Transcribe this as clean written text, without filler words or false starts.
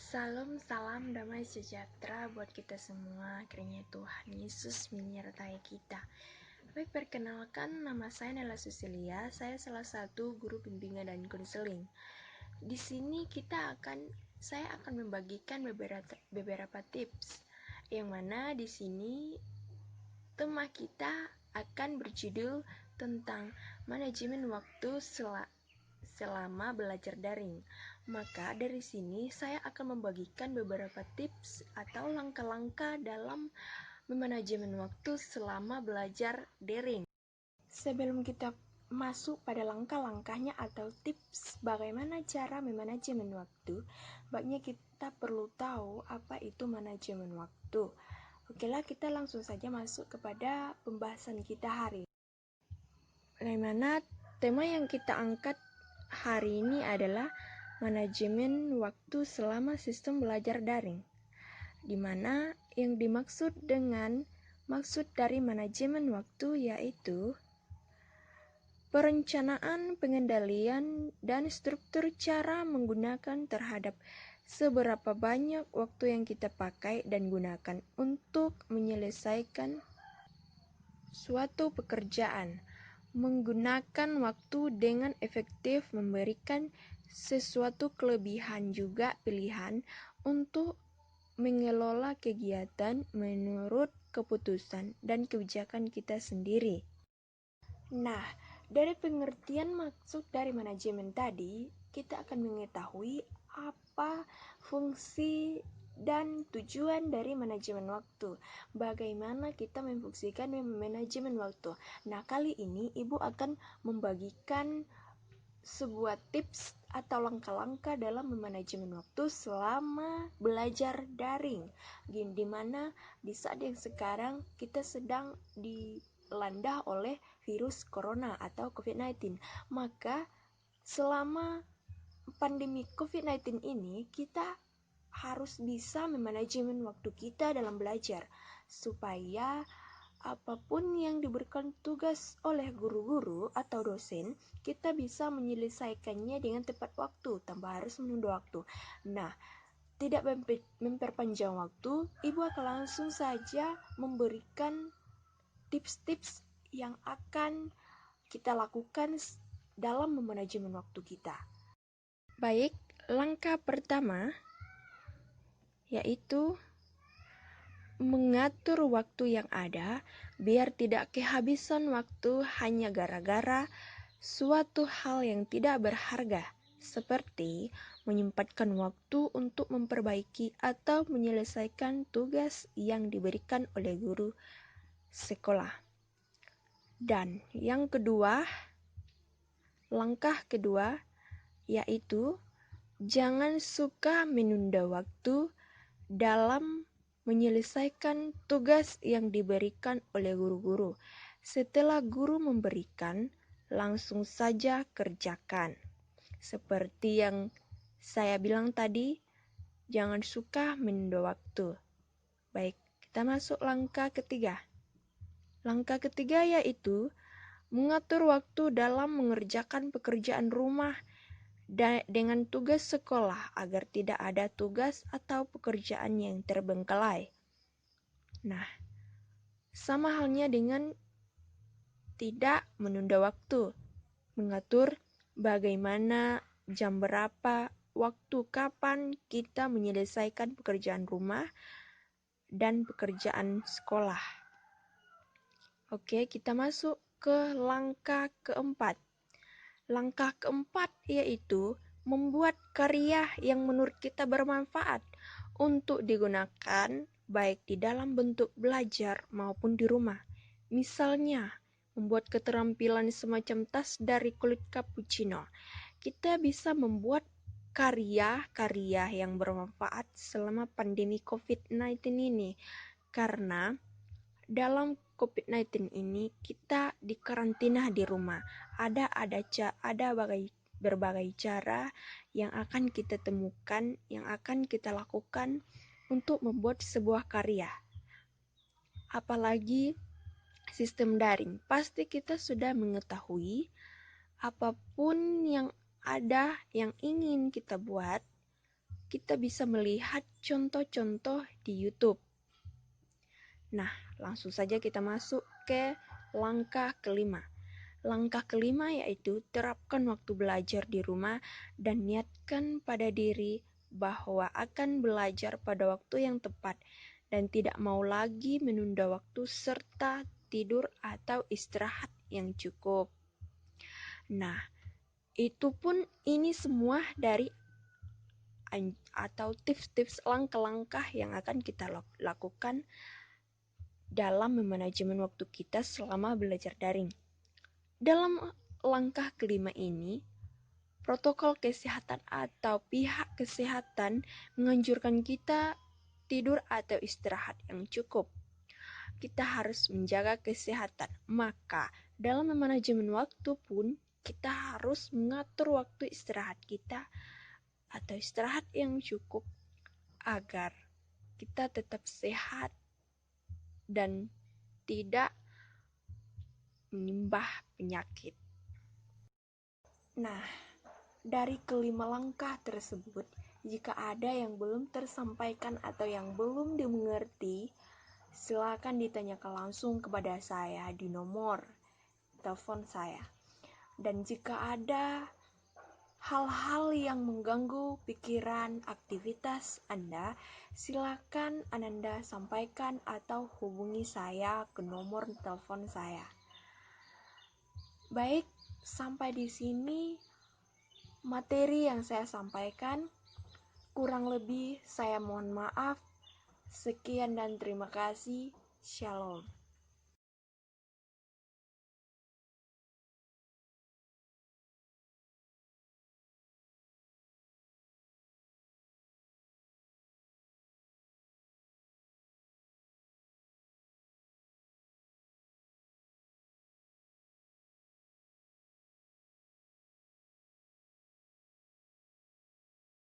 Salam damai sejahtera buat kita semua. Kiranya Tuhan Yesus menyertai kita. Baik, perkenalkan, nama saya Nela Susilia. Saya salah satu guru bimbingan dan konseling. Di sini saya akan membagikan beberapa tips, yang mana di sini tema kita akan berjudul tentang manajemen waktu selama belajar daring. Maka dari sini saya akan membagikan beberapa tips atau langkah-langkah dalam memanajemen waktu selama belajar daring. Sebelum kita masuk pada langkah-langkahnya atau tips bagaimana cara memanajemen waktu, baiknya kita perlu tahu apa itu manajemen waktu. Okelah, kita langsung saja masuk kepada pembahasan kita hari ini. Bagaimana tema yang kita angkat hari ini adalah manajemen waktu selama sistem belajar daring, di mana yang dimaksud dari manajemen waktu yaitu perencanaan, pengendalian, dan struktur cara menggunakan terhadap seberapa banyak waktu yang kita pakai dan gunakan untuk menyelesaikan suatu pekerjaan. Menggunakan waktu dengan efektif memberikan sesuatu kelebihan juga pilihan untuk mengelola kegiatan menurut keputusan dan kebijakan kita sendiri. Nah, dari pengertian maksud dari manajemen tadi, kita akan mengetahui apa fungsi dan tujuan dari manajemen waktu. Bagaimana kita memfungsikan manajemen waktu. Nah, kali ini Ibu akan membagikan sebuah tips atau langkah-langkah dalam memanajemen waktu selama belajar daring, di mana di saat yang sekarang kita sedang dilanda oleh virus corona atau COVID-19. Maka selama pandemi COVID-19 ini kita harus bisa memanajemen waktu kita dalam belajar, supaya apapun yang diberikan tugas oleh guru-guru atau dosen, kita bisa menyelesaikannya dengan tepat waktu tanpa harus menunda waktu. Nah, tidak memperpanjang waktu, Ibu akan langsung saja memberikan tips-tips yang akan kita lakukan dalam memanajemen waktu kita. Baik, langkah pertama yaitu mengatur waktu yang ada biar tidak kehabisan waktu hanya gara-gara suatu hal yang tidak berharga, seperti menyempatkan waktu untuk memperbaiki atau menyelesaikan tugas yang diberikan oleh guru sekolah. Dan yang kedua, langkah kedua yaitu jangan suka menunda waktu dalam menyelesaikan tugas yang diberikan oleh guru-guru. Setelah guru memberikan, langsung saja kerjakan. Seperti yang saya bilang tadi, jangan suka menunda waktu. Baik, kita masuk langkah ketiga. Langkah ketiga yaitu mengatur waktu dalam mengerjakan pekerjaan rumah dengan tugas sekolah agar tidak ada tugas atau pekerjaan yang terbengkalai. Nah, sama halnya dengan tidak menunda waktu, mengatur bagaimana, jam berapa, waktu kapan kita menyelesaikan pekerjaan rumah dan pekerjaan sekolah. Oke, kita masuk ke langkah keempat. Langkah keempat yaitu membuat karya yang menurut kita bermanfaat untuk digunakan baik di dalam bentuk belajar maupun di rumah. Misalnya, membuat keterampilan semacam tas dari kulit cappuccino. Kita bisa membuat karya-karya yang bermanfaat selama pandemi COVID-19 ini, karena dalam COVID-19 ini kita dikarantina di rumah. Ada berbagai cara yang akan kita temukan, yang akan kita lakukan untuk membuat sebuah karya. Apalagi sistem daring, pasti kita sudah mengetahui apapun yang ada yang ingin kita buat, kita bisa melihat contoh-contoh di YouTube. Nah, langsung saja kita masuk ke langkah kelima. Langkah kelima yaitu terapkan waktu belajar di rumah dan niatkan pada diri bahwa akan belajar pada waktu yang tepat dan tidak mau lagi menunda waktu serta tidur atau istirahat yang cukup. Nah, itu pun ini semua dari atau tips-tips langkah-langkah yang akan kita lakukan dalam memanajemen waktu kita selama belajar daring. Dalam langkah kelima ini, protokol kesehatan atau pihak kesehatan menganjurkan kita tidur atau istirahat yang cukup. Kita harus menjaga kesehatan. Maka, dalam memanajemen waktu pun, kita harus mengatur waktu istirahat kita atau istirahat yang cukup agar kita tetap sehat dan tidak menimbah penyakit. Nah, dari kelima langkah tersebut, jika ada yang belum tersampaikan atau yang belum dimengerti, silakan ditanyakan langsung kepada saya di nomor telepon saya. Dan jika ada hal-hal yang mengganggu pikiran aktivitas Anda, silakan Anda sampaikan atau hubungi saya ke nomor telepon saya. Baik, sampai di sini materi yang saya sampaikan. Kurang lebih saya mohon maaf. Sekian dan terima kasih. Shalom.